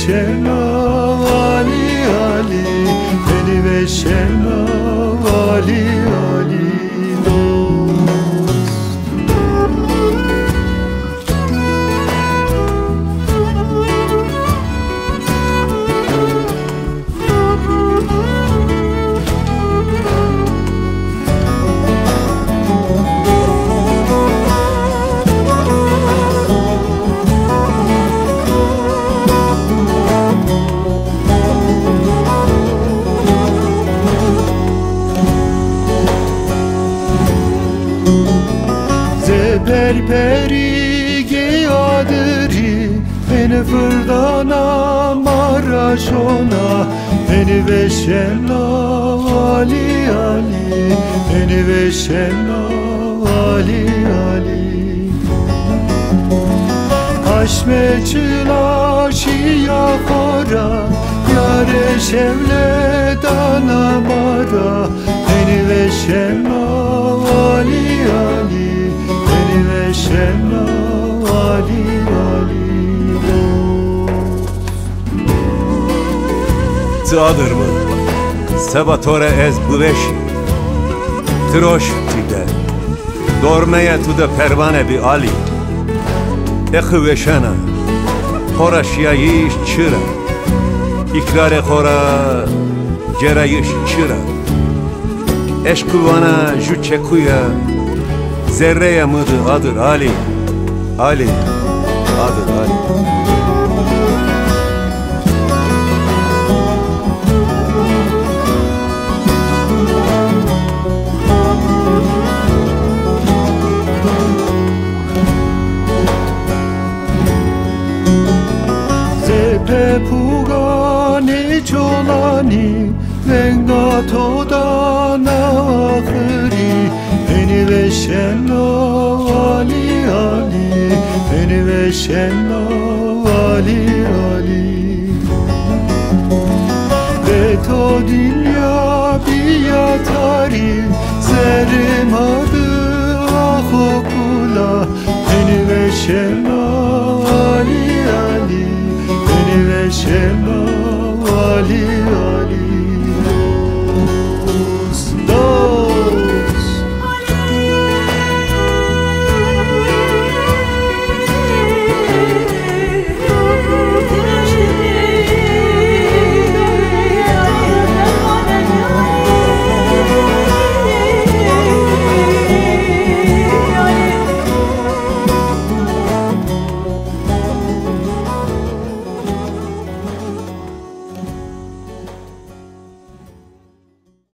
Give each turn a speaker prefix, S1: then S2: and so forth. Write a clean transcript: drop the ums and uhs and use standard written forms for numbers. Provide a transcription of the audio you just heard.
S1: veşena Ali Ali, beni veşena Ali Ali dost. Perperi geyadiri, beni fırdana maraşona, beni veşena Ali Ali, beni veşena Ali Ali. Haşme çıla şiya kora, yare şevle dana mara, beni veşena Ali Ali, beni veşena Ali Ali dost.
S2: Tadыр mı? Sebatore ez buveşi Troş tide Dormeye tuda pervane bi Ali. Ekı veşena Horaşya yiş çıra, İkrare hora Cera yiş çıra. Eşkı vana jü çekuya, Zerreye mıdı adır Ali, Ali, adır Ali.
S1: Zepe pugane çolani, venga toda nahri, beni veşena Ali Ali, beni veşena Ali Ali. Ve to dünya biyatari, zerrim adı ah okula, beni veşena Ali Ali, beni veşena Ali Ali.